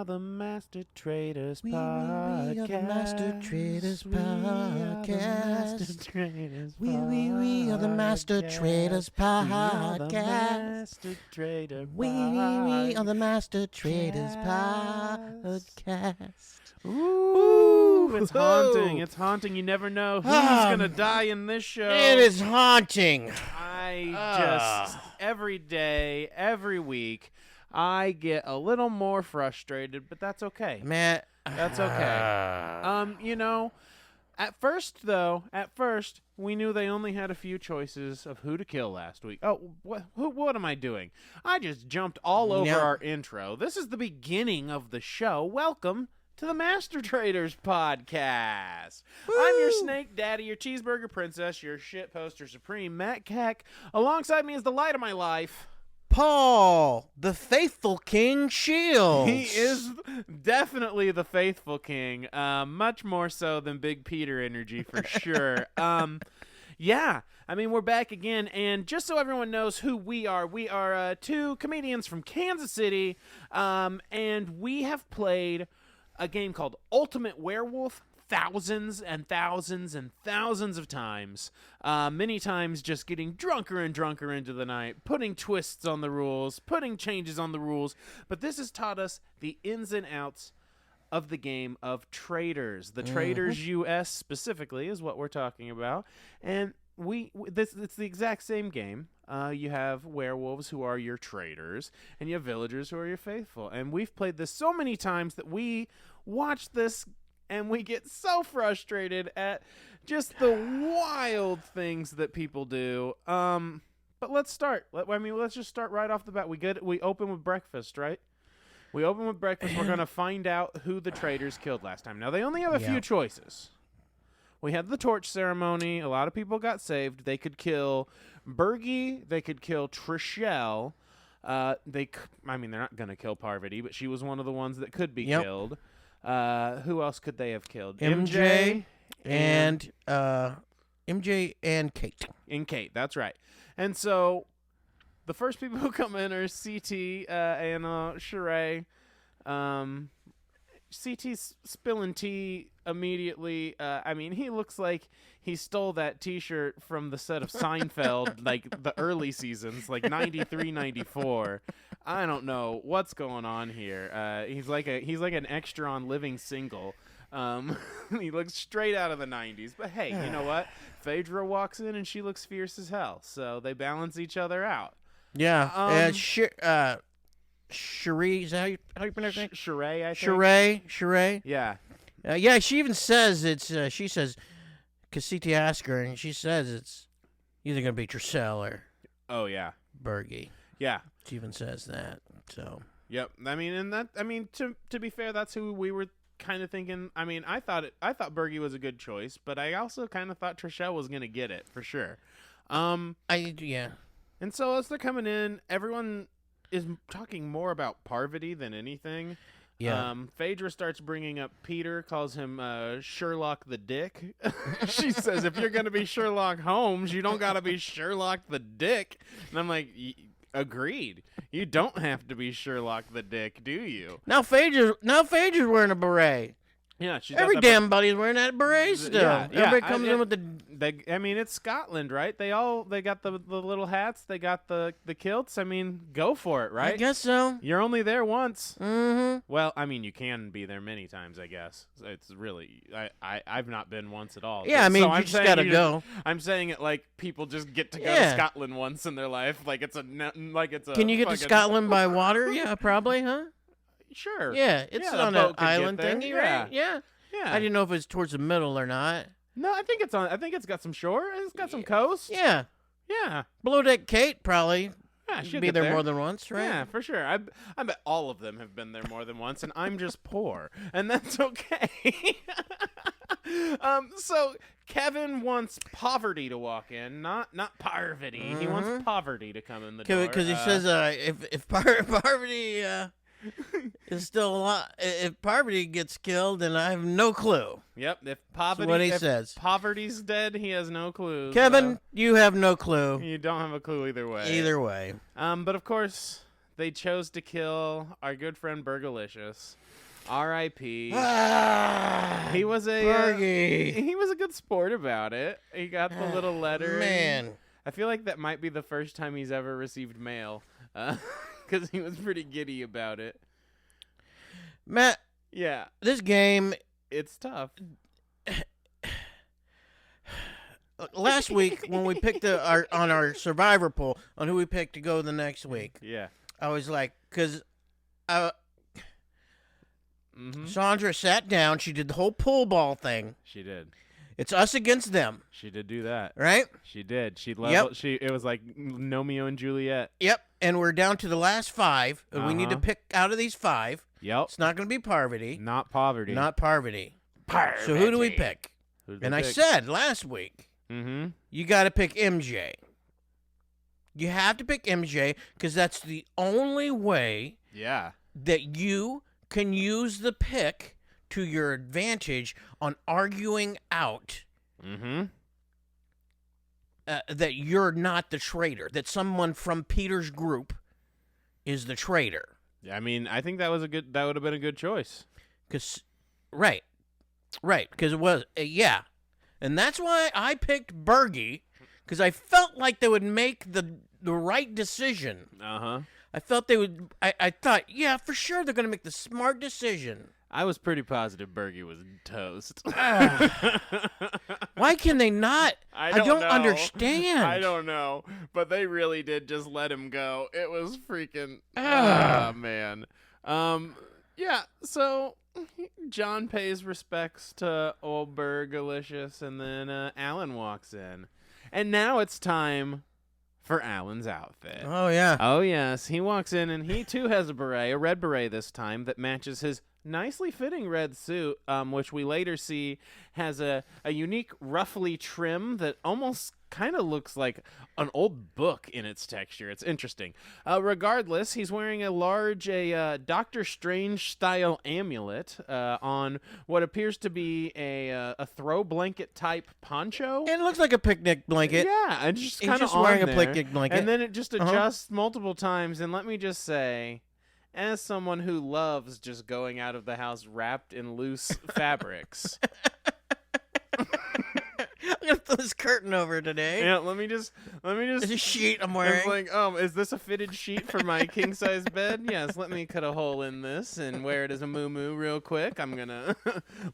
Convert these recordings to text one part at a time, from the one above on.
the Master Traitors We Podcast. are the Master Traitors We are the Master Podcast. Traitors We are the Master Traitors We are the Podcast. Master Trader We are the Master Traitors Podcast. Ooh, it's haunting. It's haunting. You never know who's gonna die in this show. It is haunting. Every day, every week, I get a little more frustrated, but that's okay. Man, That's okay. At first, we knew they only had a few choices of who to kill last week. Oh, what am I doing? I just jumped all over our intro. This is the beginning of the show. Welcome to the Master Traitors Podcast. Woo! I'm your snake daddy, your cheeseburger princess, your shit poster supreme, Matt Keck. Alongside me is the light of my life, Paul, the faithful King Shields. He is definitely the faithful king, much more so than Big Peter energy for sure. Yeah, I mean, we're back again, and just so everyone knows who we are two comedians from Kansas City, and we have played a game called Ultimate Werewolf thousands and thousands and thousands of times, many times just getting drunker and drunker into the night, putting twists on the rules, putting changes on the rules, but this has taught us the ins and outs of the game of Traitors. The Traitors US specifically is what we're talking about, and it's the exact same game. You have werewolves who are your traitors, and you have villagers who are your faithful. And we've played this so many times that we watch this and we get so frustrated at just the wild things that people do. But let's start. Let's just start right off the bat. We open with breakfast, right? We open with breakfast. We're going to find out who the traitors killed last time. Now, they only have a few choices. We had the torch ceremony. A lot of people got saved. They could kill Bergie. They could kill Trishelle. They're not going to kill Parvati, but she was one of the ones that could be killed. Who else could they have killed? MJ and Kate. And Kate, that's right. And so the first people who come in are CT and Sheree. CT's spilling tea immediately. He looks like he stole that T-shirt from the set of Seinfeld, like the early seasons, like 93, 94. I don't know what's going on here. He's like an extra on Living Single. He looks straight out of the 90s. But hey, you know what? Phaedra walks in and she looks fierce as hell. So they balance each other out. Yeah. Sheree, is that how you pronounce it? Sheree, I think. Sheree. Yeah. Yeah, she even says it's, she says, because CT asked her, and she says it's either going to be Trishelle or Bergie. Yeah. She even says that, so. Yep. To be fair, that's who we were kind of thinking. I thought Bergie was a good choice, but I also kind of thought Trishelle was going to get it, for sure. And so as they're coming in, everyone is talking more about Parvati than anything. Yeah. Phaedra starts bringing up Peter, calls him Sherlock the Dick. She says, if you're going to be Sherlock Holmes, you don't got to be Sherlock the Dick. And I'm like, agreed. You don't have to be Sherlock the Dick, do you? Now Phaedra's wearing a beret. Yeah, every damn buddy's wearing that beret still. Yeah, everybody comes in with the. It's Scotland, right? They got the little hats. They got the kilts. Go for it, right? I guess so. You're only there once. Mm-hmm. Well, you can be there many times, I guess. It's really I've not been once at all. Yeah, so you just gotta go. I'm saying it like people just get to go to Scotland once in their life, like it's a. Can you get to Scotland by water? Yeah, probably, huh? Sure. Yeah, it's on an island thingy, right? Yeah. I didn't know if it's towards the middle or not. No, I think it's got some shore. It's got some coast. Yeah. Below Deck Kate probably. Yeah, she'll be get there more than once, right? Yeah, for sure. I bet all of them have been there more than once, and I'm just poor, and that's okay. So Kevin wants Poverty to walk in, not Parvati. Mm-hmm. He wants Poverty to come in the door because he says if Parvati is still alive, if Parvati gets killed, then I have no clue. Yep, if Poverty, what he says. Poverty's dead, he has no clue. Kevin, you have no clue. You don't have a clue either way. Either way. But of course, they chose to kill our good friend Burgalicious. R.I.P. He was a he was a good sport about it. He got the little letter. Man, I feel like that might be the first time he's ever received mail, because he was pretty giddy about it. Matt. Yeah, this game, it's tough. Last week when we picked on our survivor poll on who we picked to go the next week, yeah, I was like, because Sandra sat down, she did the whole pool ball thing. She did. It's us against them. She did do that, right? She did. She leveled. Yep. It was like Romeo and Juliet. Yep. And we're down to the last 5, and we need to pick out of these 5. Yep. It's not going to be Parvati. Not poverty. Not Parvati. So who do we pick? I said last week, you got to pick MJ. You have to pick MJ because that's the only way that you can use the pick to your advantage on arguing out that you're not the traitor, that someone from Peter's group is the traitor. I mean, I think that would have been a good choice. Right, because it was, and that's why I picked Bergie, because I felt like they would make the right decision. I felt they would. I thought, for sure they're going to make the smart decision. I was pretty positive Bergie was toast. Why can they not? I don't understand. I don't know. But they really did just let him go. It was freaking... Oh, man. So John pays respects to old Burgalicious, and then Alan walks in. And now it's time for Alan's outfit. Oh, yeah. Oh, yes. He walks in, and he, too, has a beret, a red beret this time, that matches his nicely fitting red suit, which we later see has a unique ruffly trim that almost kind of looks like an old book in its texture. It's interesting. Regardless, he's wearing a large Doctor Strange style amulet on what appears to be a throw blanket type poncho. And it looks like a picnic blanket. Yeah, and just kind of wearing a picnic blanket. And then it just adjusts multiple times. And let me just say, as someone who loves just going out of the house wrapped in loose fabrics. I'm gonna throw this curtain over today. Yeah, let me just. It's a sheet I'm wearing. It's like, is this a fitted sheet for my king size bed? Yes, let me cut a hole in this and wear it as a moo-moo real quick. I'm gonna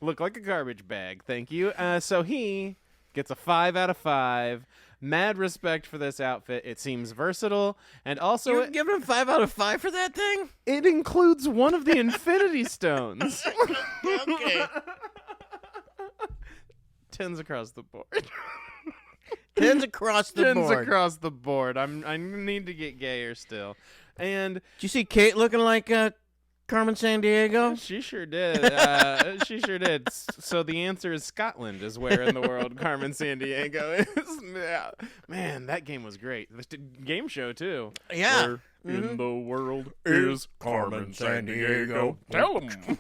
look like a garbage bag. Thank you. So he gets a 5 out of 5. Mad respect for this outfit. It seems versatile, and also you're giving him 5 out of 5 for that thing. It includes one of the Infinity Stones. Okay. 10s across the board. 10s across the board. 10s across the board. I need to get gayer still. And did you see Kate looking like Carmen Sandiego? She sure did. She sure did. So the answer is Scotland is where in the world Carmen Sandiego is. Yeah. Man, that game was great. The game show, too. Yeah. Where in the world is Carmen Sandiego? Tell them.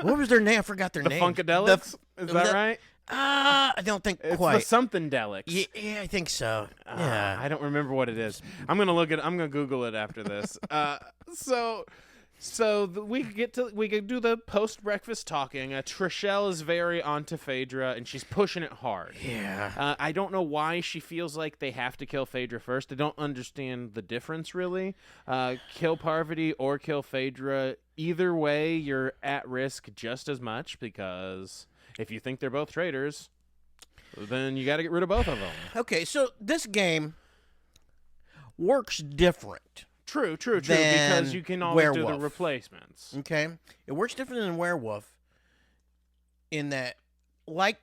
What was their name? I forgot their name. Funkadelics? Is that right? I don't think quite. It's the something Delics. Yeah, I think so. Yeah. I don't remember what it is. I'm gonna Google it after this. We could do the post breakfast talking. Trishelle is very onto Phaedra, and she's pushing it hard. Yeah. I don't know why she feels like they have to kill Phaedra first. I don't understand the difference really. Kill Parvati or kill Phaedra. Either way, you're at risk just as much, because if you think they're both traitors, then you got to get rid of both of them. Okay, so this game works different. True, because you can always do the replacements. Okay? It works different than Werewolf in that, like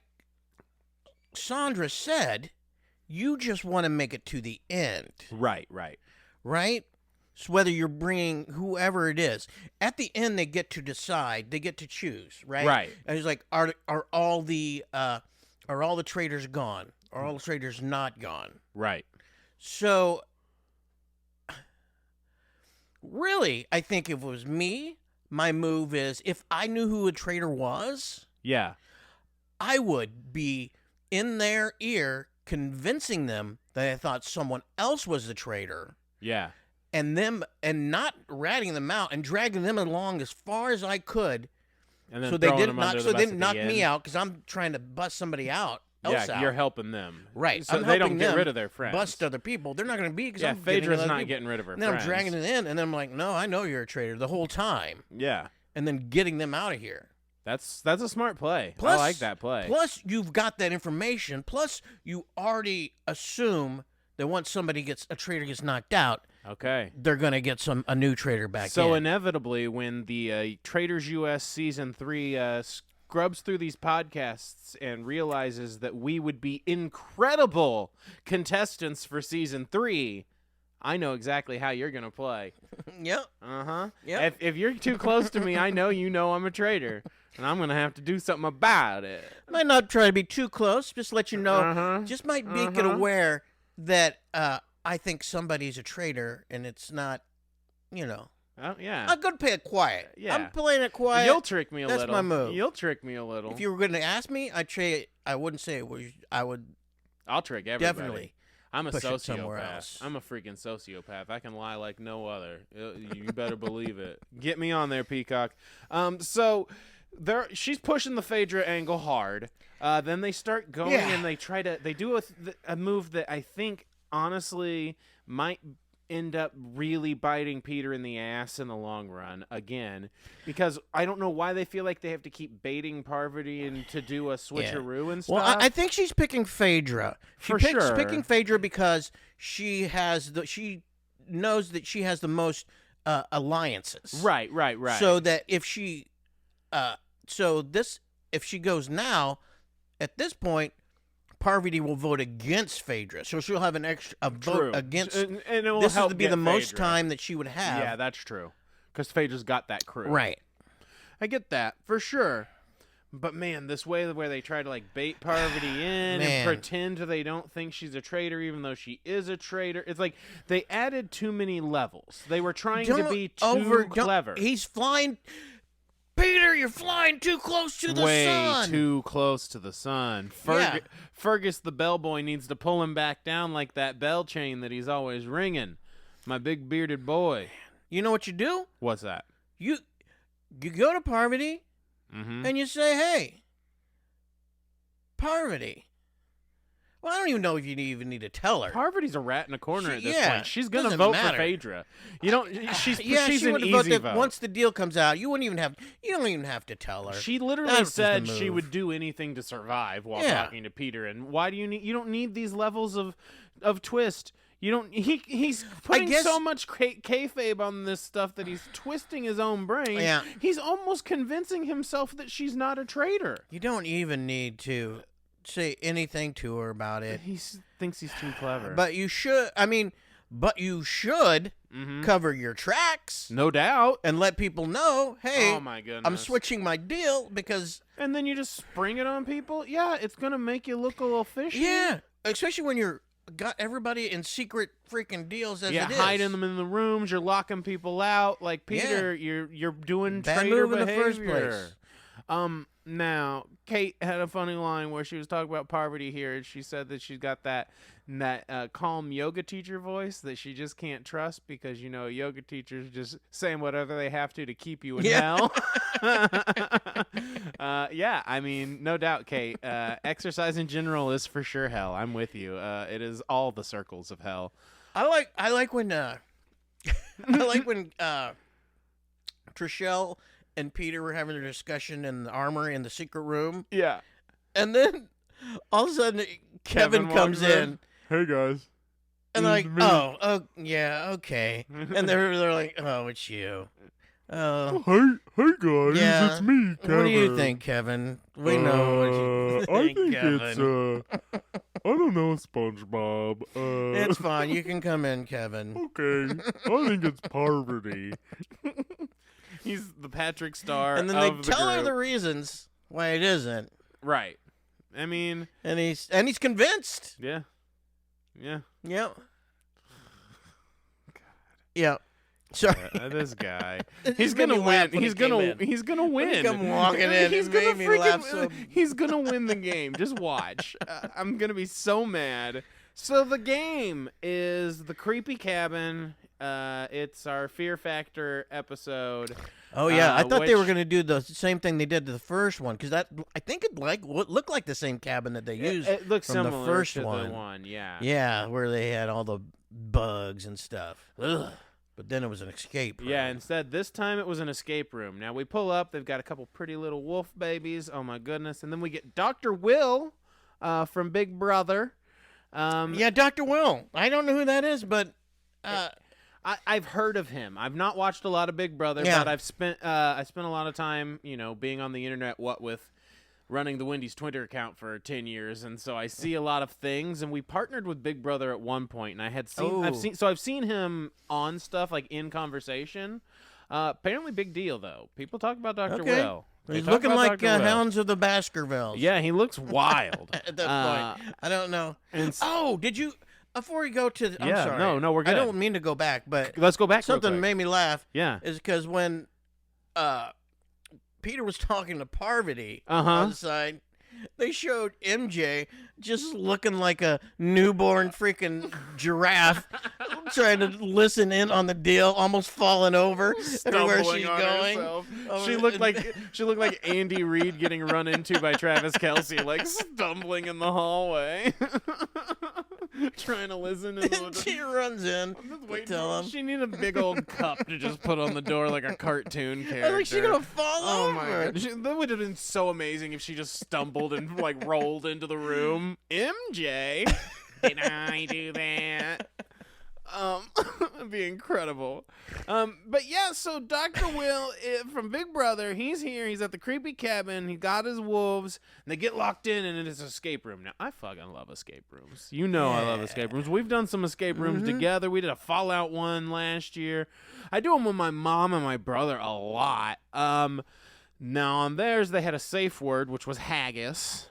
Sandra said, you just want to make it to the end. Right? So whether you're bringing whoever it is, at the end they get to decide, they get to choose, right? Right. And it's like, are all the traitors gone? Are all the traitors not gone? Right. So, really, I think if it was me, my move is, if I knew who a traitor was, I would be in their ear convincing them that I thought someone else was the traitor. Yeah. and not ratting them out and dragging them along as far as I could, and then so they didn't knock me me out because I'm trying to bust somebody out. Yeah, you're helping them. Right. So they don't get rid of their friends. Bust other people. They're not going to be because I'm Phaedra's not getting rid of her and then friends. I'm dragging it in, and then I'm like, no, I know you're a traitor the whole time. Yeah. And then getting them out of here. That's a smart play. I like that play. Plus, you've got that information. Plus, you already assume that once a traitor gets knocked out, okay, they're going to get a new traitor back in. So inevitably, when the Traitors US Season 3 scrubs through these podcasts and realizes that we would be incredible contestants for Season 3, I know exactly how you're going to play. Yep. Uh-huh. Yep. If you're too close to me, I know you know I'm a traitor, and I'm going to have to do something about it. Might not try to be too close, just let you know. Just might make it aware that I think somebody's a traitor, and it's not, Oh, yeah. I'm going to play it quiet. Yeah. I'm playing it quiet. You'll trick me a little. That's my move. You'll trick me a little. If you were going to ask me, I wouldn't say it was. I would. I'll trick everybody. Definitely. I'm a push it somewhere sociopath. else. I'm a freaking sociopath. I can lie like no other. You better believe it. Get me on there, Peacock. So she's pushing the Phaedra angle hard. Then they start going and they do a move that I think honestly might end up really biting Peter in the ass in the long run again, because I don't know why they feel like they have to keep baiting Parvati and to do a switcheroo and stuff. Well, I think she's picking Phaedra. She's picking Phaedra because she knows that she has the most alliances. Right. So that if she goes now, at this point, Parvati will vote against Phaedra, so she'll have a vote against. And it will this help would be the most Phaedra. time that she would have. Yeah, that's true. Because Phaedra's got that crew. Right. I get that for sure. But man, this way where they try to bait Parvati in and pretend they don't think she's a traitor, even though she is a traitor. It's like they added too many levels. They were trying to be too clever. He's flying. Peter, you're flying too close to the sun. Way too close to the sun. Fergus the bellboy needs to pull him back down like that bell chain that he's always ringing. My big bearded boy. You know what you do? What's that? You go to Parvati and you say, hey, Parvati. Well, I don't even know if you even need to tell her. Parvati's a rat in a corner at this point. She's going to vote for Phaedra. You don't. She's she an easy vote. Once the deal comes out, you don't even have to tell her. She literally said she would do anything to survive while talking to Peter. And why do you don't need these levels of twist. You don't. He's putting so much kayfabe on this stuff that he's twisting his own brain. Yeah. He's almost convincing himself that she's not a traitor. You don't even need to say anything to her about it. He thinks he's too clever. But you should. Cover your tracks. No doubt. And let people know, hey, oh my goodness, I'm switching my deal because. And then you just spring it on people. Yeah, it's gonna make you look a little fishy. Yeah, especially when you're got everybody in secret freaking deals as it is. Hiding them in the rooms. You're locking people out. Like Peter, you're doing bad traitor move behavior. In the first place. Now Kate had a funny line where she was talking about Parvati here, and she said that she's got that calm yoga teacher voice that she just can't trust because yoga teachers just saying whatever they have to keep you in hell. I mean, no doubt, Kate. Exercise in general is for sure hell. I'm with you. It is all the circles of hell. I like when Trishelle and Peter were having their discussion in the armory in the secret room. Yeah. And then all of a sudden Kevin comes in. Hey guys. And like, oh, yeah, okay. And they're like, oh, it's you. Hey guys, it's me, Kevin. What do you think, Kevin? We know what you think, Kevin. It's I don't know, SpongeBob. It's fine. You can come in, Kevin. Okay. I think it's Parvati. He's the Patrick Star. And then of they tell the her group. the reasons why it isn't. Right. I mean, and he's convinced. Yeah. Yeah. Yep. God. Yep. Sorry. This guy. He's gonna win. He's gonna win. Come walking in. He's gonna He's gonna win the game. Just watch. I'm gonna be so mad. So the game is the creepy cabin. It's our Fear Factor episode. Oh yeah, I thought they were going to do the same thing they did to the first one because I think it looked like the same cabin that they used. It looks from similar the first to one. the one, yeah. Yeah, where they had all the bugs and stuff. Ugh. But then it was an escape room. Yeah, instead this time it was an escape room. Now we pull up, they've got a couple pretty little wolf babies. Oh my goodness! And then we get Dr. Will from Big Brother. Yeah, Dr. Will. I don't know who that is, but I've heard of him. I've not watched a lot of Big Brother, but I've spent I spent a lot of time, being on the internet. What with running the Wendy's Twitter account for 10 years, and so I see a lot of things. And we partnered with Big Brother at one point, and I've seen him on stuff like in conversation. Apparently, big deal though. People talk about Dr. Will. He's looking like Hounds of the Baskervilles. Yeah, he looks wild. At that point. I don't know. Did you... Before we go to... I'm sorry. No, we're good. I don't mean to go back, but... Let's go back something made me laugh. Yeah. Is because when Peter was talking to Parvati on the side, they showed MJ just looking like a newborn freaking giraffe trying to listen in on the deal, almost falling over everywhere she's going. She looked like Andy Reid getting run into by Travis Kelce, like stumbling in the hallway. Trying to listen. She runs in. Tell him. She needed a big old cup to just put on the door like a cartoon character. Like she's gonna fall over. My God. That would have been so amazing if she just stumbled and like rolled into the room. MJ, did I do that? It'd be incredible. But yeah, so Dr. Will from Big Brother, he's here. He's at the creepy cabin. He got his wolves, and they get locked in, and it's an escape room. Now, I fucking love escape rooms. I love escape rooms. We've done some escape rooms together. We did a Fallout one last year. I do them with my mom and my brother a lot. Now on theirs, they had a safe word, which was HAGGIS.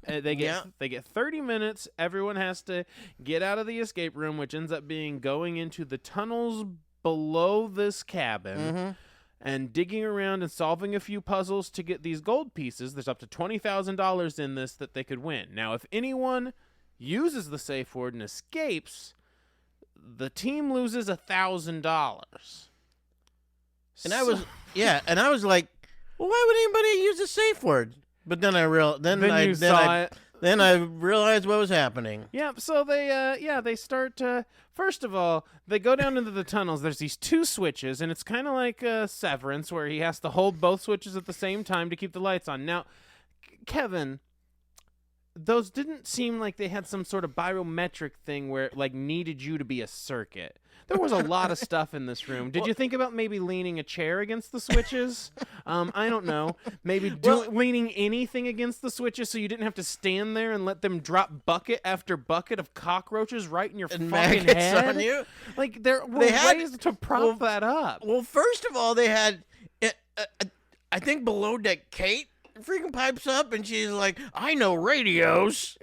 They get 30 minutes. Everyone has to get out of the escape room, which ends up being going into the tunnels below this cabin and digging around and solving a few puzzles to get these gold pieces. There's up to $20,000 in this that they could win. Now, if anyone uses the safe word and escapes, the team loses $1,000. And I was like, well, why would anybody use a safe word? But then I realized what was happening. Yeah, so they start. First of all, they go down into the tunnels. There's these two switches, and it's kind of like Severance, where he has to hold both switches at the same time to keep the lights on. Now, Kevin, those didn't seem like they had some sort of biometric thing where it like needed you to be a circuit. There was a lot of stuff in this room. Did you think about maybe leaning a chair against the switches? I don't know. Maybe leaning anything against the switches so you didn't have to stand there and let them drop bucket after bucket of cockroaches right in your fucking head. On you? Like there were ways to prop that up. Well, first of all, they had, I think below deck Kate freaking pipes up and she's like, I know radios.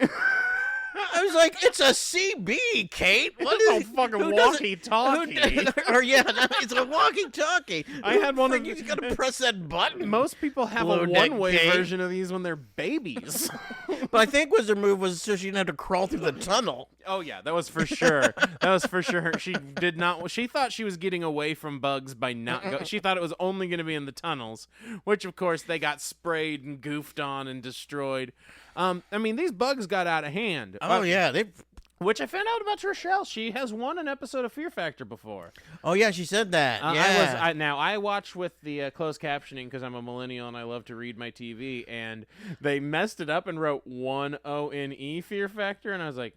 I was like, it's a CB, Kate. What is a fucking walkie-talkie? It's a walkie-talkie. I had one of you just gotta press that button. Most people have a one-way version of these when they're babies. But I think their move was so she didn't have to crawl through the tunnel. Oh yeah, that was for sure. She did not. She thought she was getting away from bugs by not. She thought it was only going to be in the tunnels, which of course they got sprayed and goofed on and destroyed. I mean, these bugs got out of hand. Oh yeah, which I found out about Trishelle. She has won an episode of Fear Factor before. Oh yeah, she said that. I watch with the closed captioning because I'm a millennial and I love to read my TV, and they messed it up and wrote 1ONE Fear Factor, and I was like,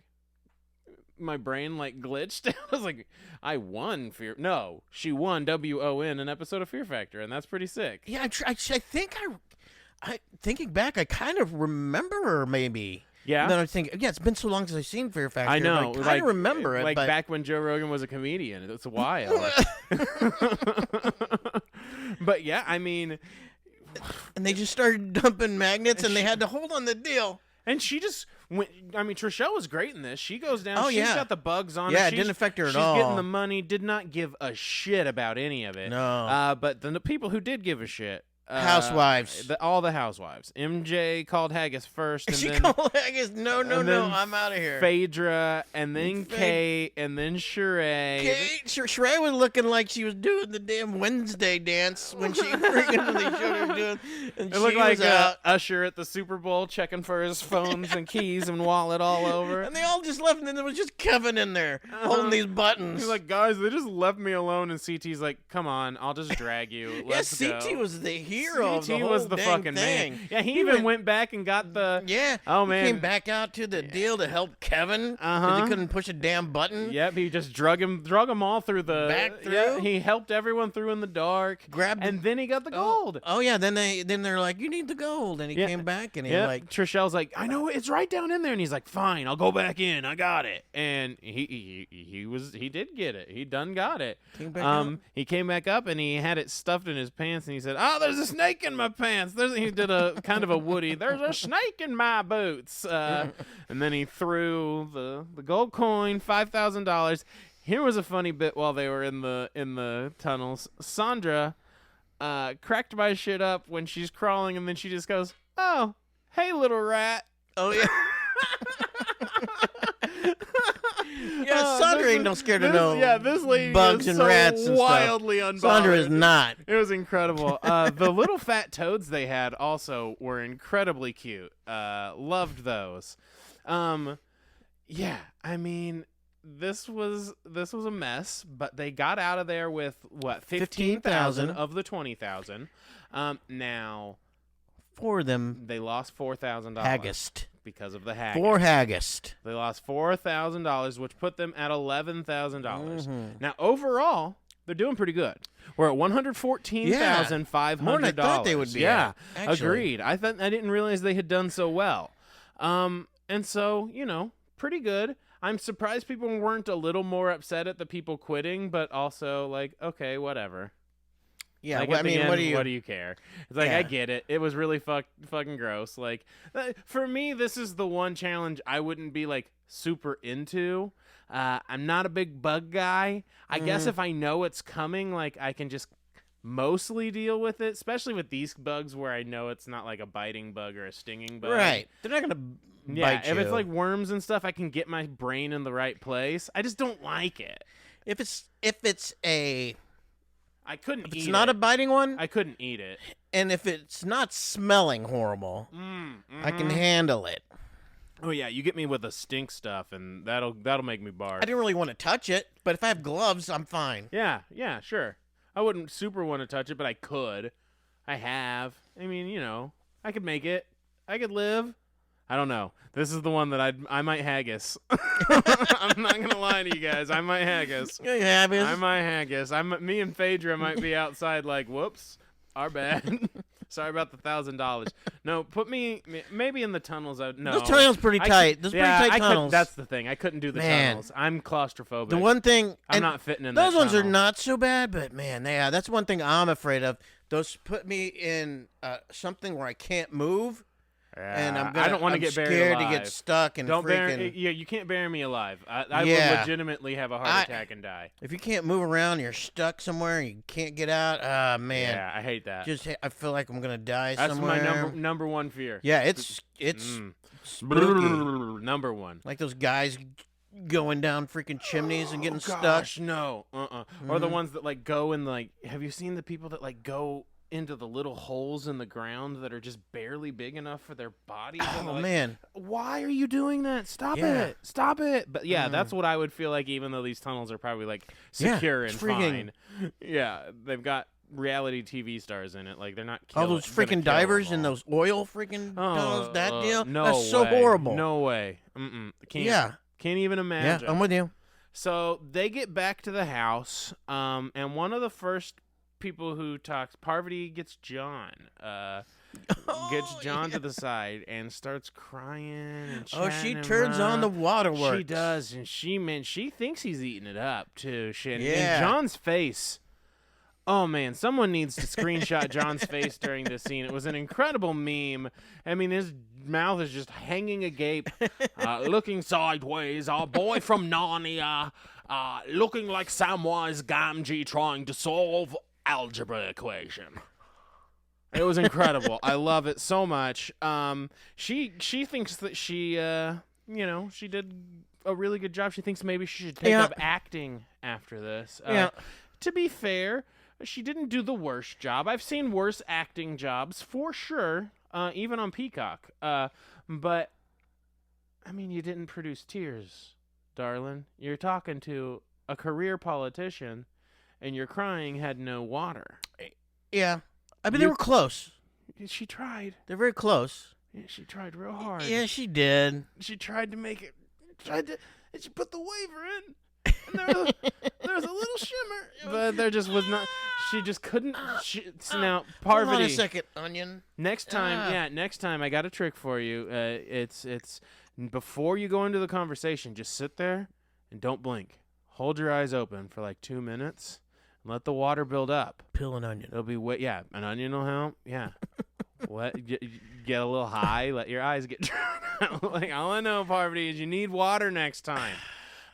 my brain like glitched. I was like, I won Fear. No, she won WON an episode of Fear Factor, and that's pretty sick. Yeah, I think thinking back, I kind of remember her maybe. Yeah. And then I think, it's been so long since I've seen Fear Factor. I know. I kind of remember it. Like back when Joe Rogan was a comedian. It's wild. But yeah, I mean. And they just started dumping magnets and they had to hold on the deal. And she just went. I mean, Trishelle was great in this. She goes down. She's got the bugs on her. Yeah, it didn't affect her at all. She's getting the money. Did not give a shit about any of it. No. But the people who did give a shit, Housewives. All the housewives. MJ called Haggis first. And she then, called Haggis, no, I'm out of here. Phaedra, and then Kate, and then Sheree. Sheree was looking like she was doing the damn Wednesday dance when she freaking when they showed her doing. And it looked like Usher at the Super Bowl checking for his phones and keys and wallet all over. And they all just left, and then there was just Kevin in there holding these buttons. He's like, guys, they just left me alone. And CT's like, come on, I'll just drag you. Let's go. CT was the hero of the whole was the fucking thing. man. Yeah, he even went back and got the. Yeah. Oh man. He came back out to the deal to help Kevin because he couldn't push a damn button. Yep. He just drug them all through the back through. Yeah, he helped everyone through in the dark. And then he got the gold. Oh yeah. Then they're like, you need the gold, and he came back and he like. Trishelle's like, I know it's right down in there, and he's like, fine, I'll go back in. I got it, and he did get it. He done got it. He came back up and he had it stuffed in his pants, and he said, "Oh, there's a snake in my pants." He did a kind of a Woody. There's a snake in my boots, and then he threw the gold coin, $5,000. Here was a funny bit while they were in the tunnels. Sandra cracked my shit up when she's crawling, and then she just goes, "Oh, hey, little rat." Oh yeah. Yeah, Sandra ain't no scared of no this lady bugs and rats and wildly stuff. Unbothered. Sandra is not. It was incredible. The little fat toads they had also were incredibly cute. Loved those. Yeah, I mean, this was a mess, but they got out of there with what 15,000 of the 20,000. Now, for them, they lost $4,000. Haggis. Because of the haggis. For Haggis. They lost $4,000, which put them at $11,000. Now, overall, they're doing pretty good. We're at $114,500. More than I thought they would be. Yeah, actually. Agreed. I didn't realize they had done so well. And so, pretty good. I'm surprised people weren't a little more upset at the people quitting, but also like, okay, whatever. Yeah, like, well, I mean, end, what do you care? It's like, I get it. It was really fucking gross. Like, for me, this is the one challenge I wouldn't be, like, super into. I'm not a big bug guy. I guess if I know it's coming, like, I can just mostly deal with it, especially with these bugs where I know it's not, like, a biting bug or a stinging bug. Right. They're not going to bite you. If it's, like, worms and stuff, I can get my brain in the right place. I just don't like it. If it's a... I couldn't eat it. If it's not a biting one? I couldn't eat it. And if it's not smelling horrible, I can handle it. Oh, yeah, you get me with the stink stuff, and that'll make me barf. I didn't really want to touch it, but if I have gloves, I'm fine. Yeah, sure. I wouldn't super want to touch it, but I could. I have. I mean, I could make it. I could live. I don't know. This is the one that I might haggis. I'm not gonna lie to you guys. I might haggis. I might haggis. Me and Phaedra might be outside like, whoops, our bad. Sorry about the $1,000. No, put me maybe in the tunnels. No, those tunnels pretty tight. Those pretty tight tunnels. That's the thing. I couldn't do the tunnels. I'm claustrophobic. The one thing I'm not fitting in. Those ones are not so bad, but man, that's one thing I'm afraid of. Those put me in something where I can't move. And I don't want to get buried alive. Scared to get stuck and you can't bury me alive. I would legitimately have a heart attack and die. If you can't move around, you're stuck somewhere, and you can't get out. Man, yeah, I hate that. I feel like I'm gonna die somewhere. That's my number one fear. Yeah, it's number one. Like those guys going down freaking chimneys and getting stuck. No, Or the ones that like go and like. Have you seen the people that like go into the little holes in the ground that are just barely big enough for their bodies? Oh, man. Why are you doing that? Stop it. But yeah, that's what I would feel like, even though these tunnels are probably like secure and fine. Yeah, they've got reality TV stars in it. Like, they're not all those freaking divers in those oil freaking tunnels, that deal? No That's so horrible. No way. Can't even imagine. Yeah, I'm with you. So they get back to the house, and one of the first people who talks, Parvati gets John to the side and starts crying and she turns on the waterworks. She does, and she thinks he's eating it up too. And John's face, oh man, someone needs to screenshot John's face during this scene. It was an incredible meme. I mean, his mouth is just hanging agape, looking sideways, our boy from Narnia, looking like Samwise Gamgee trying to solve algebra equation. It was incredible. I love it so much. She thinks that she she did a really good job. She thinks maybe she should take up acting after this. To be fair, she didn't do the worst job. I've seen worse acting jobs for sure, even on Peacock. But I mean, you didn't produce tears, darling. You're talking to a career politician, and your crying had no water. Yeah. I mean, they were close. She tried. They're very close. Yeah, she tried real hard. Yeah, she did. She tried to make it. And she put the waver in. And there was a little shimmer. But there just was not. She just couldn't. Now, Parvati. Hold on a second, Onion. Next time, I got a trick for you. It's before you go into the conversation, just sit there and don't blink. Hold your eyes open for like 2 minutes and let the water build up. Peel an onion. It'll be wet. Yeah, an onion will help. Yeah. Get a little high. Let your eyes get drowned out. Like, all I know, Parvati, is you need water next time.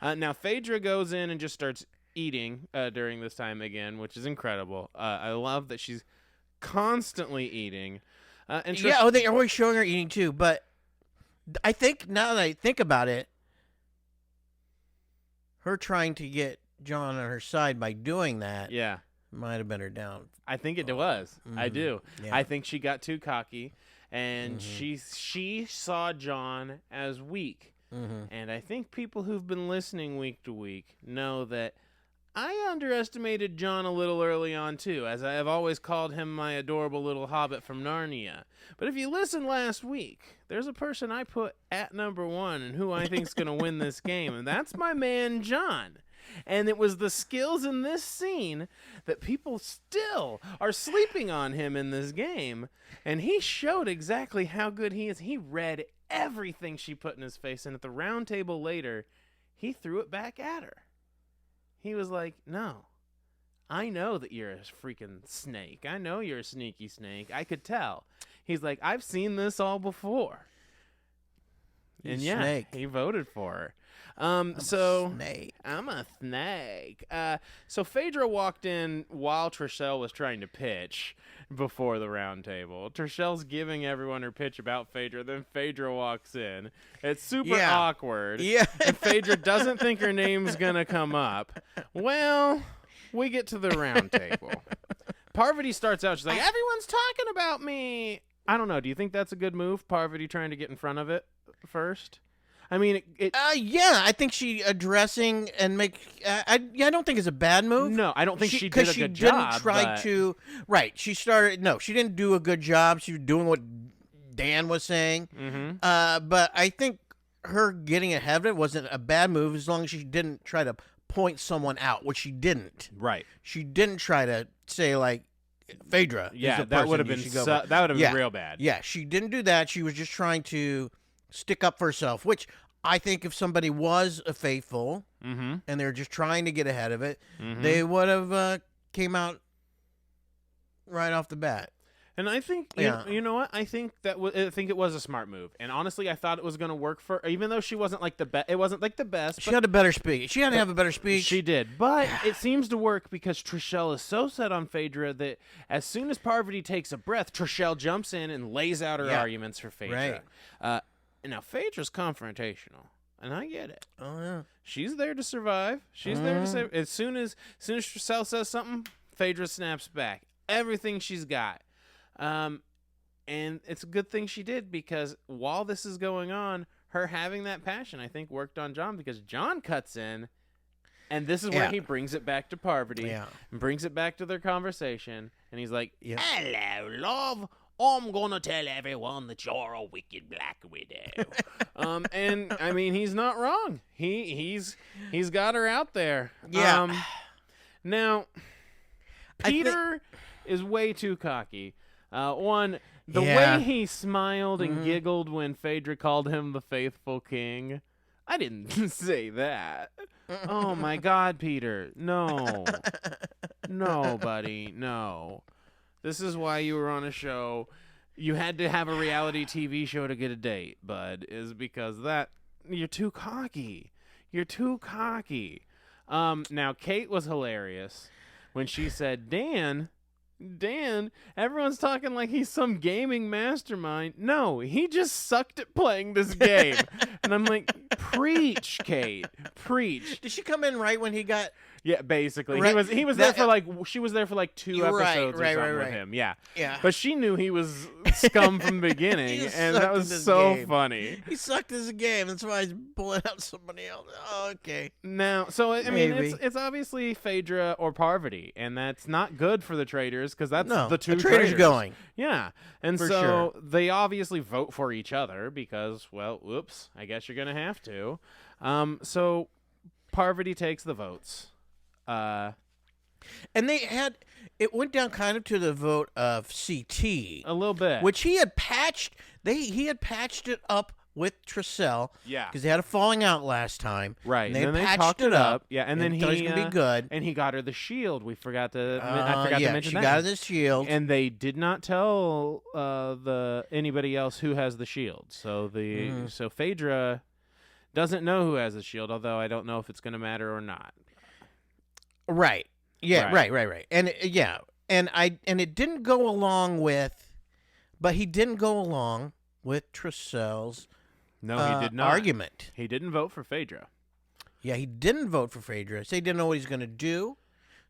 Now, Phaedra goes in and just starts eating during this time again, which is incredible. I love that she's constantly eating. They're always showing her eating too. But I think now that I think about it, her trying to get John on her side by doing that, might have been her down. I think it was. Mm-hmm. I do. Yeah. I think she got too cocky, and she saw John as weak. Mm-hmm. And I think people who've been listening week to week know that I underestimated John a little early on, too, as I have always called him my adorable little hobbit from Narnia. But if you listened last week, there's a person I put at number 1 and who I think is going to win this game, and that's my man John. And it was the skills in this scene that people still are sleeping on him in this game. And he showed exactly how good he is. He read everything she put in his face. And at the round table later, he threw it back at her. He was like, no, I know that you're a freaking snake. I know you're a sneaky snake. I could tell. He's like, I've seen this all before. And he voted for her. I'm a snake. So Phaedra walked in while Trishelle was trying to pitch before the round table. Trishelle's giving everyone her pitch about Phaedra. Then Phaedra walks in. It's super awkward. Yeah. And Phaedra doesn't think her name's going to come up. Well, we get to the round table. Parvati starts out. She's like, everyone's talking about me. I don't know. Do you think that's a good move, Parvati trying to get in front of it first? I mean, I think she addressing and I don't think it's a bad move. No, I don't think she did a good job. She didn't try to. Right. She started. No, she didn't do a good job. She was doing what Dan was saying. Mm-hmm. But I think her getting ahead of it wasn't a bad move as long as she didn't try to point someone out, which she didn't. Right. She didn't try to say like Phaedra. Yeah, that would have been been real bad. Yeah, she didn't do that. She was just trying to stick up for herself, which I think if somebody was a faithful and they're just trying to get ahead of it, they would have came out right off the bat. And I think you know what? I think it was a smart move. And honestly, I thought it was going to work for her, even though she wasn't like the best. It wasn't like the best. She had a better speech. She had to have a better speech. She did, but it seems to work because Trishelle is so set on Phaedra that as soon as Parvati takes a breath, Trishelle jumps in and lays out her arguments for Phaedra. Right. Now, Phaedra's confrontational, and I get it. Oh, yeah. She's there to survive. She's there to save. As soon as Trishelle says something, Phaedra snaps back. Everything she's got. And it's a good thing she did because while this is going on, her having that passion, I think, worked on John because John cuts in, and this is where he brings it back to Parvati and brings it back to their conversation, and he's like, hello, love. I'm gonna tell everyone that you're a wicked black widow. And I mean, he's not wrong. He's got her out there. Yeah. Now, Peter is way too cocky. The way he smiled and giggled when Phaedra called him the faithful king. I didn't say that. Oh my God, Peter. No. No, buddy. No. This is why you were on a show. You had to have a reality TV show to get a date, bud, is because you're too cocky. You're too cocky. Now, Kate was hilarious when she said, Dan, Dan, everyone's talking like he's some gaming mastermind. No, he just sucked at playing this game. And I'm like, preach, Kate, preach. Did she come in right when he got? Yeah, basically. Right. He was there for like, she was there for like 2 episodes or something with him. Yeah. Yeah. But she knew he was scum from the beginning, and that was so funny. He sucked as a game. That's why he's pulling out somebody else. Oh, okay. Now, so I mean, it's obviously Phaedra or Parvati, and that's not good for the traitors because that's the two traitors going. Yeah, and for so sure. They obviously vote for each other because, well, whoops, I guess you're gonna have to. So Parvati takes the votes. And it went down kind of to the vote of CT a little bit, which he had patched. He had patched it up with Tricell, because they had a falling out last time, right? And then they patched it up, and then he was gonna be good, and he got her the shield. I forgot to mention she that. got her the shield, and they did not tell anybody else who has the shield. So so Phaedra doesn't know who has the shield, although I don't know if it's going to matter or not. Right. Yeah. Right. And and it didn't go along with, but he didn't go along with Tricell's. No, he did not. Argument. He didn't vote for Phaedra. Yeah, he didn't vote for Phaedra. So he didn't know what he's going to do.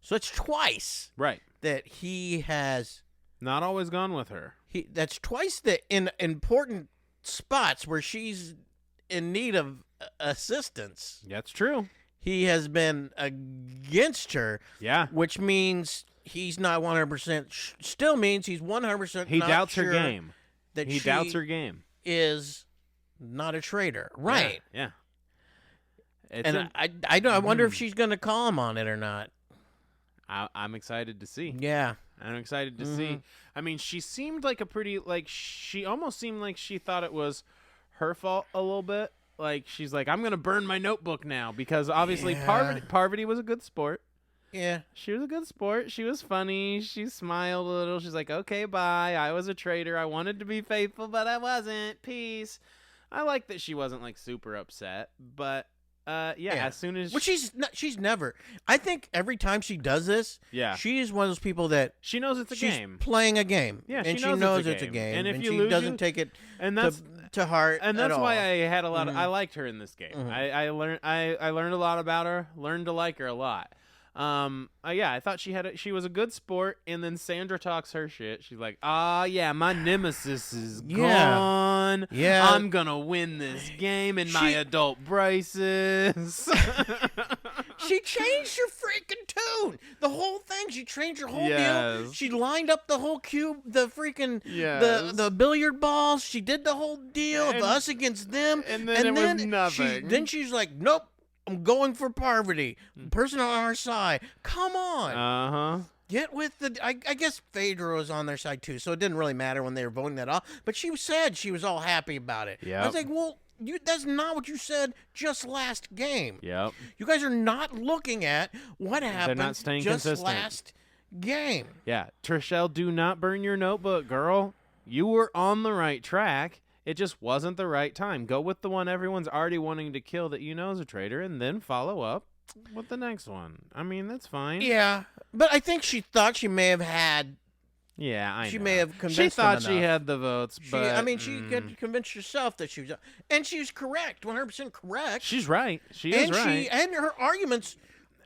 So it's twice, right, that he has not always gone with her. That's twice that in important spots where she's in need of assistance. That's true. He has been against her. Yeah. Which means he's not 100%. Still means he's 100%. He doubts sure her game. That he doubts her game. Is not a traitor, right? Yeah. And I wonder if she's going to call him on it or not. I'm excited to see. Yeah. I'm excited to see. I mean, she seemed like she almost seemed like she thought it was her fault a little bit. Like, she's like, I'm going to burn my notebook now because obviously Parvati was a good sport. Yeah. She was a good sport. She was funny. She smiled a little. She's like, okay, bye. I was a traitor. I wanted to be faithful, but I wasn't. Peace. I like that she wasn't, like, super upset. But, as soon as... Well, she's never... I think every time she does this, she is one of those people that... She knows it's a game. She's playing a game. Yeah, and she knows it's a game. And if you she lose, doesn't take it to heart and that's at why all. I had a lot of, I liked her in this game. I learned a lot about her, learned to like her a lot. I thought she was a good sport, and then Sandra talks her shit. She's like, my nemesis is gone. Yeah. I'm gonna win this game in my adult braces. She changed her freaking tune. The whole thing. She changed her whole deal. She lined up the whole cube, the freaking the billiard balls. She did the whole deal of us against them. And then it was nothing. Then she's like, nope, I'm going for Parvati. Person on our side. Come on. Get with the... I guess Phaedra was on their side too, so it didn't really matter when they were voting that off. But she said she was all happy about it. Yep. I was like, well... that's not what you said just last game. Yep. You guys are not looking at what happened. They're not staying just consistent. Last game. Yeah. Tricell, do not burn your notebook, girl. You were on the right track. It just wasn't the right time. Go with the one everyone's already wanting to kill that you know is a traitor, and then follow up with the next one. I mean, that's fine. Yeah. But I think she thought she may have had... Yeah, I know. She may have convinced She thought them she enough. had the votes, but... she could convince herself that she was... And she's correct, 100% correct. She's right. She is right. And her arguments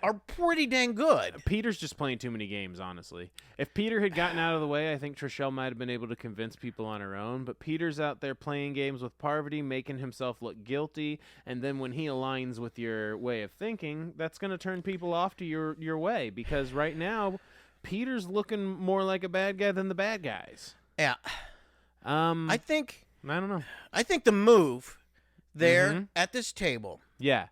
are pretty dang good. Peter's just playing too many games, honestly. If Peter had gotten out of the way, I think Tricell might have been able to convince people on her own, but Peter's out there playing games with Parvati, making himself look guilty, and then when he aligns with your way of thinking, that's going to turn people off to your way, because right now... Peter's looking more like a bad guy than the bad guys. Yeah. I don't know. I think the move there at this table. Yeah.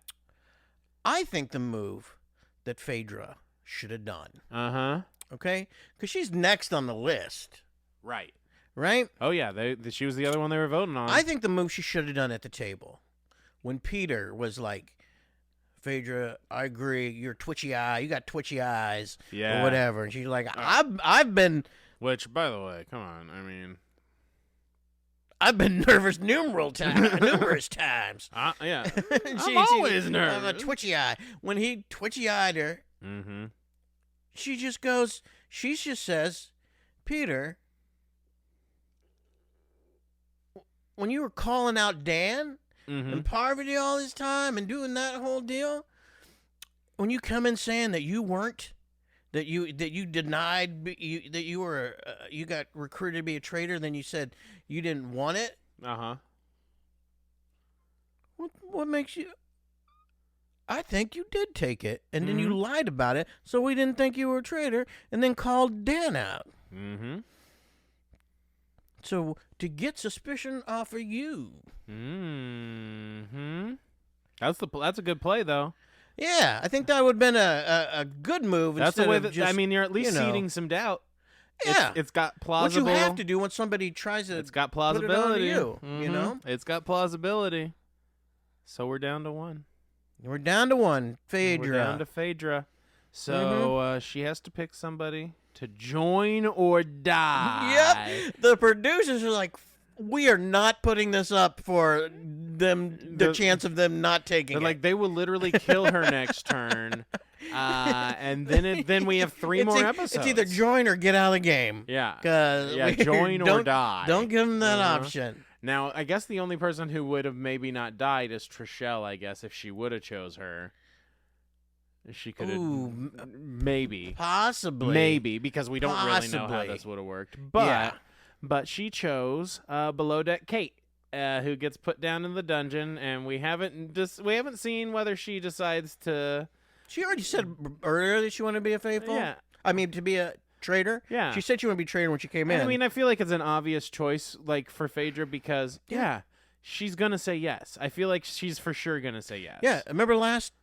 I think the move that Phaedra should have done. Okay? Because she's next on the list. Right. Right? Oh, yeah. She was the other one they were voting on. I think the move she should have done at the table when Peter was like, Phaedra, I agree. You're twitchy eye. You got twitchy eyes, or whatever. And she's like, I've been. Which, by the way, come on. I mean, I've been nervous numerous times. Yeah, I'm always nervous. I'm a twitchy eye. When he twitchy eyed her, she just goes. She just says, Peter, when you were calling out Dan and Parvati all this time and doing that whole deal, when you come in saying that you weren't, that you denied, that you were, you got recruited to be a traitor, then you said you didn't want it. What makes you? I think you did take it, and then you lied about it, so we didn't think you were a traitor, and then called Dan out. So to get suspicion off of you. That's a good play, though. Yeah, I think that would have been a good move. That's the way that I mean, you're at least seeding some doubt. Yeah, it's got plausible. What you have to do when somebody tries to. It's got plausibility. Put it on you, you know. It's got plausibility. So we're down to one. We're down to one. Phaedra. We're down to Phaedra. So she has to pick somebody to join or die. Yep. The producers are like, we are not putting this up for them. The chance of them not taking it. Like, they will literally kill her next turn. And then we have three more episodes. It's either join or get out of the game. Yeah. Join or die. Don't give them that option. Now, I guess the only person who would have maybe not died is Trishelle, I guess, if she would have chose her. She could have... Maybe. Possibly. Maybe, because we don't really know how this would have worked. But she chose Below Deck Kate, who gets put down in the dungeon, and we haven't seen whether she decides to... She already said earlier that she wanted to be a faithful? Yeah. I mean, to be a... traitor? Yeah. She said she wanted to be a traitor when she came in. I mean, I feel like it's an obvious choice, like, for Phaedra, because, she's going to say yes. I feel like she's for sure going to say yes. Yeah. Remember last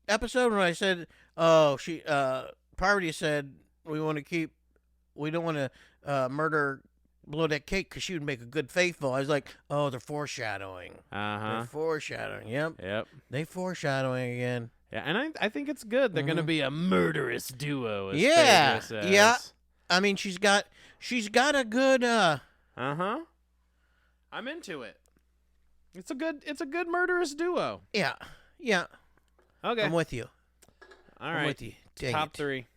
episode when I said, Parvati said, we don't want to murder Below Deck Kate because she would make a good faithful. I was like, oh, they're foreshadowing. They're foreshadowing. Yep. They foreshadowing again. Yeah, and I think it's good. They're going to be a murderous duo, as Phaedra says. Yeah. I mean, she's got a good I'm into it. It's a good murderous duo. Yeah. Okay. I'm with you. All right. I'm with you. Top three.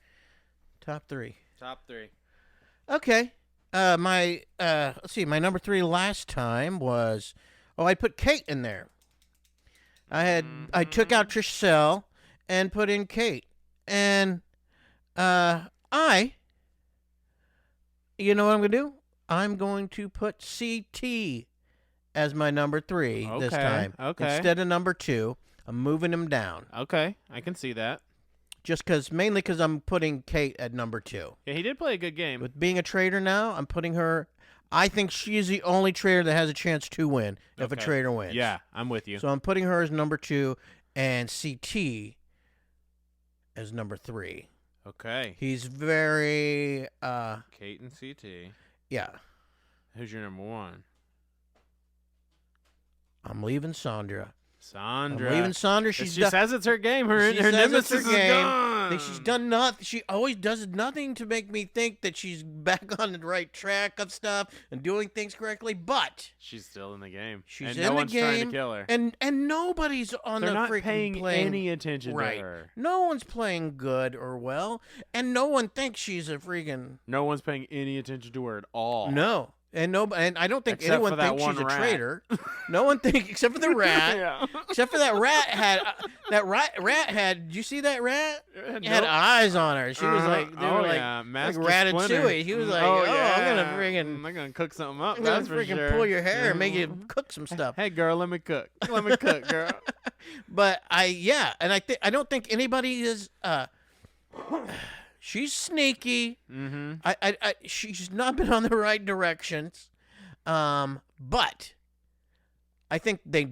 Okay. Let's see. My number 3 last time was I put Kate in there. I took out Trishelle and put in Kate. And you know what I'm going to do? I'm going to put CT as my number 3 this time. Okay. Instead of number 2, I'm moving him down. Okay. I can see that. Mainly because I'm putting Kate at number 2. Yeah, he did play a good game. With being a traitor now, I'm putting her... I think she's the only traitor that has a chance to win if a traitor wins. Yeah, I'm with you. So I'm putting her as number 2 and CT as number 3. Okay. He's very... Kate and CT. Yeah. Who's your number 1? I'm leaving Sandra. I'm leaving Sandra. She says it's her game. Her nemesis is gone. She's done nothing. She always does nothing to make me think that she's back on the right track of stuff and doing things correctly. But she's still in the game. She's in no one's the game, trying to kill her. And nobody's on They're the not freaking paying any attention to her. No one's playing good or well, and no one thinks she's a freaking. No one's paying any attention to her at all. No. And I don't think except anyone thinks she's a traitor. No one thinks, except for the rat. Except for that rat had. Did you see that rat? It had eyes on her. She was like, they were like Ratatouille. He was like, I'm gonna cook something up. I'm gonna freaking pull your hair and make you cook some stuff. Hey girl, let me cook. Let me cook, girl. But I don't think anybody is. She's sneaky. She's not been on the right directions. But I think they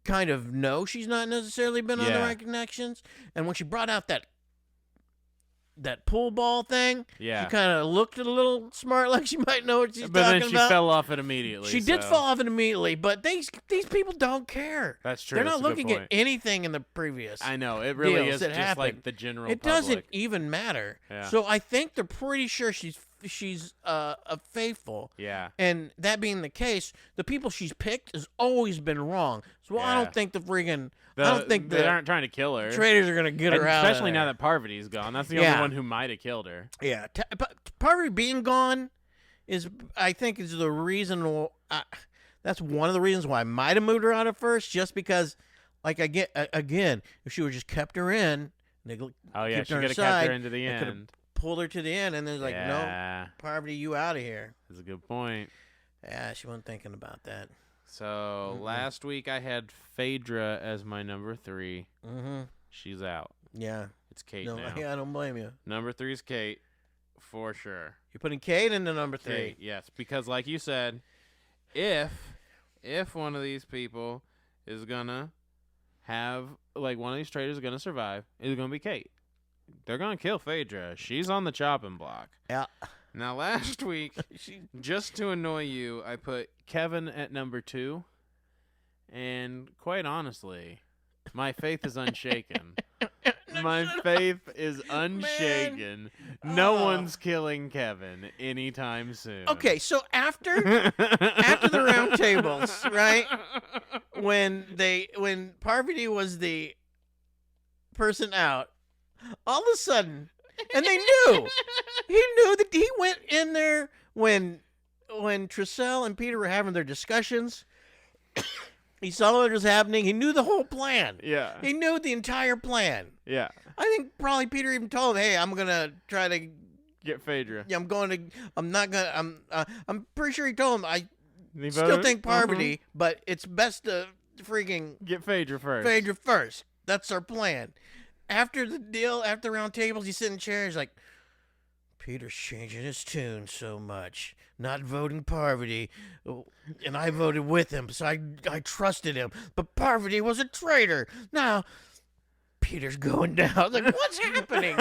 kind of know she's not necessarily been on the right connections. And when she brought out that pool ball thing, she kind of looked a little smart, like she might know what she's talking about. But then she fell off it immediately. She did fall off it immediately, but these people don't care. That's true. They're not looking at anything in the previous. I know. It really is just like the general public. It doesn't even matter. Yeah. So I think they're pretty sure she's a faithful. Yeah. And that being the case, the people she's picked has always been wrong. So I don't think they aren't trying to kill her. Traitors are gonna get her out. Especially now that Parvati's gone. That's the only one who might have killed her. Yeah. But Parvati being gone I think is the reason. That's one of the reasons why I might have moved her out at first, just because, like, again, if she would just kept her in, they she could have kept her into the end. Pulled her to the end, and then like, no, Parvati, you out of here. That's a good point. Yeah, she wasn't thinking about that. So last week I had Phaedra as my number 3. Mm-hmm. She's out. Yeah. It's Kate now. Yeah, I don't blame you. Number 3 is Kate, for sure. You're putting Kate into number 3. Kate, yes, because like you said, if one of these people is gonna have, like, one of these traitors is gonna survive, it's gonna be Kate. They're gonna kill Phaedra. She's on the chopping block. Yeah. Now, last week, just to annoy you, I put Kevin at number 2, and quite honestly, my faith is unshaken. My faith is unshaken. Man. No one's killing Kevin anytime soon. Okay, so after the round tables, right? When Parvati was the person out, all of a sudden, and they knew. He knew that he went in there when Tricelle and Peter were having their discussions. He saw what was happening. He knew the whole plan. Yeah. He knew the entire plan. Yeah. I think probably Peter even told him, "Hey, I'm gonna try to get Phaedra." Yeah, I'm pretty sure he told him, I still think Parvati, but it's best to freaking get Phaedra first. Phaedra first. That's our plan. After the deal, after the round tables, he's sitting in chairs, he's like, Peter's changing his tune so much, not voting Parvati, and I voted with him, so I trusted him, but Parvati was a traitor. Now, Peter's going down. Like, what's happening?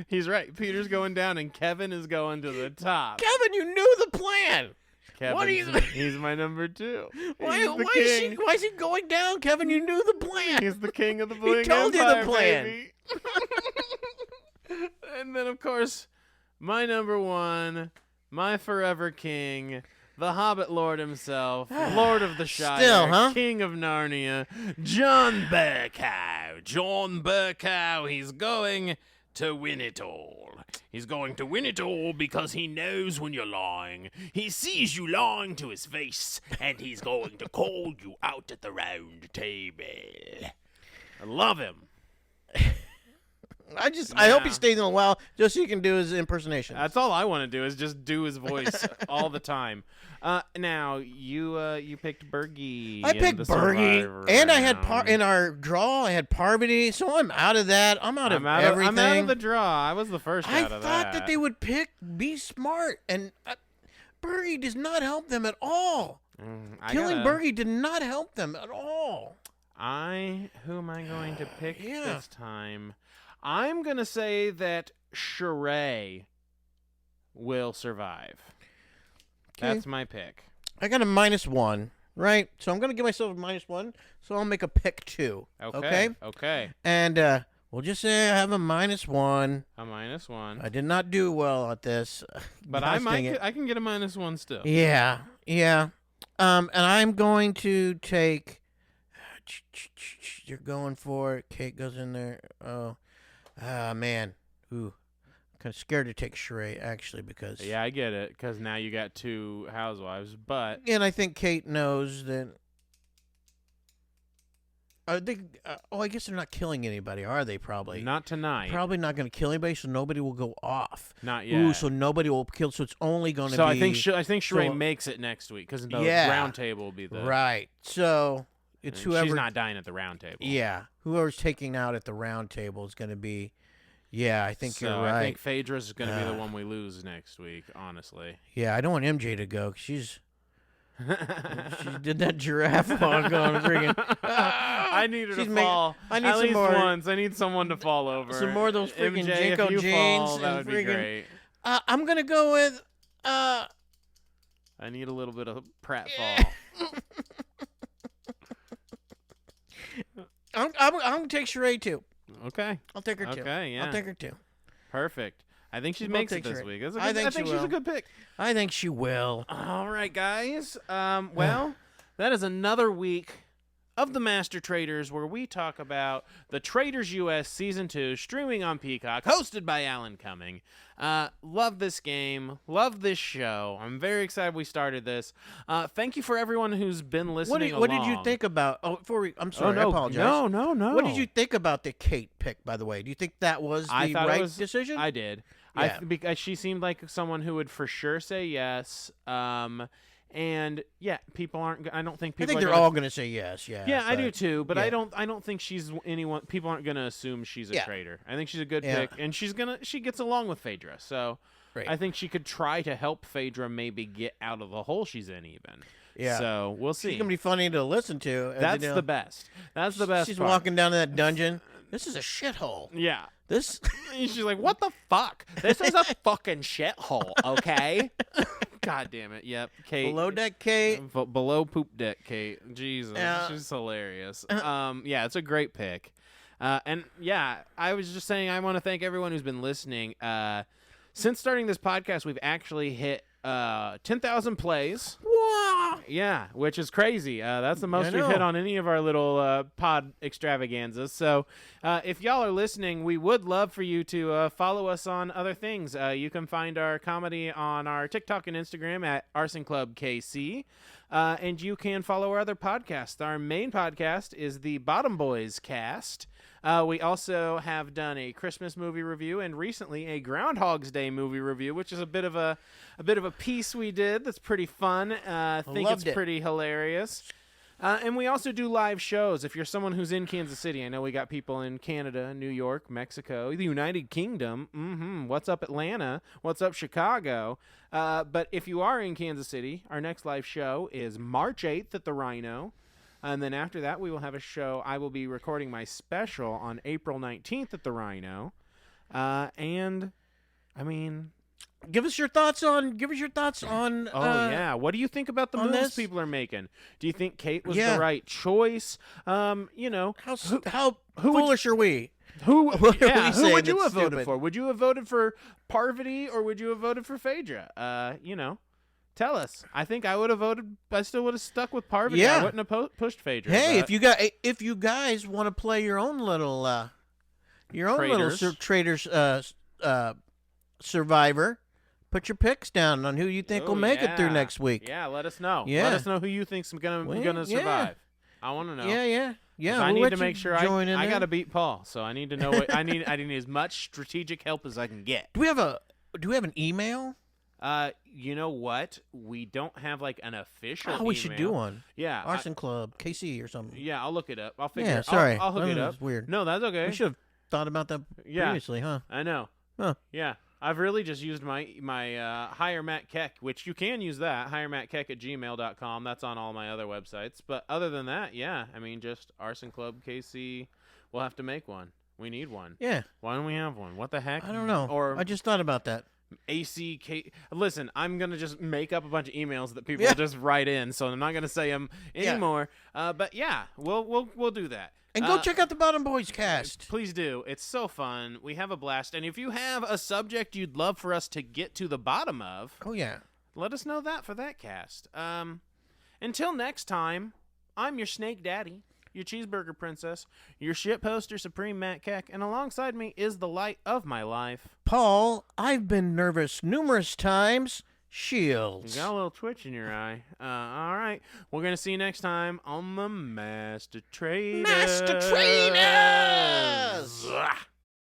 He's right. Peter's going down, and Kevin is going to the top. Kevin, you knew the plan. He's my number 2. Why is he going down, Kevin? You knew the plan. He's the king of the Bling He told Empire, you the plan. Baby. And then, of course, my number 1, my forever king, the Hobbit Lord himself, Lord of the Shire, Still, huh? King of Narnia, John Burkow. John Burkow, he's going to win it all. He's going to win it all because he knows when you're lying. He sees you lying to his face, and he's going to call you out at the round table. I love him. I hope he stays in a while just so you can do his impersonation. That's all I want to do is just do his voice all the time. Now you picked Bergie. I picked Bergie, and I had in our draw. I had Parvati, so I'm out of that. I'm out of everything. I'm out of the draw. I was the first out of that. I thought that they would pick Be Smart, and Bergie does not help them at all. Killing Bergie did not help them at all. Who am I going to pick this time? I'm going to say that Sheree will survive. Okay. That's my pick. I got a -1, right? So I'm going to give myself a -1, so I'll make a pick 2. Okay. And we'll just say I have a -1. A -1. I did not do well at this. But I can get a -1 still. Yeah. And I'm going to take... You're going for it. Kate goes in there. Oh, man. Ooh. I'm kind of scared to take Sheree, actually, because... Yeah, I get it, because now you got 2 housewives, but... And I think Kate knows that... I guess they're not killing anybody, are they, probably? Not tonight. Probably not going to kill anybody, so nobody will go off. Not yet. Ooh, so nobody will kill, so it's only going to be... So I think Sheree makes it next week, because the round table will be the... Right. So... It's whoever. She's not dying at the round table. Yeah, whoever's taking out at the round table is going to be. Yeah, I think you're right. I think Phaedra's going to be the one we lose next week. Honestly. Yeah, I don't want MJ to go because she did that giraffe on going freaking. I need her to fall. I need at least more. Once. I need someone to fall over. Some more of those freaking MJ, Jinko jeans. That would be great. I'm gonna go with. I need a little bit of Pratt fall. I'm gonna take Sheree too. Okay. I'll take her too. Okay, yeah. I'll take her too. Perfect. I think she makes it this week. I think she's a good pick. I think she will. All right, guys. Well, that is another week of the Master Traitors, where we talk about the Traitors US Season 2, streaming on Peacock, hosted by Alan Cumming. Love this game. Love this show. I'm very excited we started this. Thank you for everyone who's been listening along. What did you think about... Oh, I'm sorry, I apologize. No. What did you think about the Kate pick, by the way? Do you think that was the right decision? I did. Yeah. Because she seemed like someone who would for sure say yes. And yeah, people aren't. I don't think people. I think they're all going to say yes. Yeah. Yeah, I do too. But I don't think she's anyone. People aren't going to assume she's a traitor. I think she's a good pick, and she gets along with Phaedra. So I think she could try to help Phaedra maybe get out of the hole she's in. Even. Yeah. So we'll see. She's gonna be funny to listen to. That's the best. That's the best. She's part. walking down to that dungeon. This is a shithole. Yeah. This. She's like, what the fuck? This is a fucking shithole. Okay. God damn it. Yep. Kate. Below deck Kate. Below poop deck Kate. Jesus. Yeah. She's hilarious. Yeah, it's a great pick. And yeah, I was just saying I want to thank everyone who's been listening. Since starting this podcast, we've actually hit 10,000 plays. Wow. Yeah, which is crazy. That's the most we've hit on any of our little pod extravaganzas. So if y'all are listening, we would love for you to follow us on other things. You can find our comedy on our TikTok and Instagram at Arson Club KC. And you can follow our other podcasts. Our main podcast is the Bottom Boys Cast. We also have done a Christmas movie review and recently a Groundhog's Day movie review, which is a bit of a piece we did that's pretty fun. I think it's pretty hilarious. And we also do live shows. If you're someone who's in Kansas City, I know we got people in Canada, New York, Mexico, the United Kingdom. What's up, Atlanta? What's up, Chicago? But if you are in Kansas City, our next live show is March 8th at the Rhino. And then after that, we will have a show. I will be recording my special on April 19th at the Rhino. And, I mean... Give us your thoughts on. Yeah. What do you think about the moves people are making? Do you think Kate was the right choice? How foolish are we? Who would you have voted for? Would you have voted for Parvati or would you have voted for Phaedra? Tell us. I think I would have voted. I still would have stuck with Parvati. Yeah. I wouldn't have pushed Phaedra. Hey, if you guys want to play your own little Traitors Survivor. Put your picks down on who you think will make it through next week. Yeah, let us know. Yeah. Let us know who you think's gonna survive. I want to know. Yeah. I need to make sure I got to beat Paul, so I need to know what I need as much strategic help as I can get. Do we have an email? You know what? We don't have like an official email. We should do one. Yeah. Arson Club, KC or something. Yeah, I'll look it up. I'll figure it out. Sorry. I'll hook it up. That's weird. No, that's okay. We should have thought about that previously, huh? I know. Huh. Yeah. I've really just used my Hire Matt Keck, which you can use that, hiremattkeck@gmail.com. That's on all my other websites. But other than that, yeah, I mean, just Arson Club KC. We'll have to make one. We need one. Yeah. Why don't we have one? What the heck? I don't know. Or I just thought about that. ACK. Listen, I'm gonna just make up a bunch of emails that people just write in, so I'm not gonna say them anymore. But yeah, we'll do that. And go check out the Bottom Boys Cast. Please do. It's so fun. We have a blast. And if you have a subject you'd love for us to get to the bottom of, let us know that for that cast. Until next time, I'm your Snake Daddy, your Cheeseburger Princess, your Shitposter Supreme Matt Keck, and alongside me is the light of my life, Paul. I've been nervous numerous times. Shields. You got a little twitch in your eye. All right. We're going to see you next time on the Master Traitors. Master Traitors!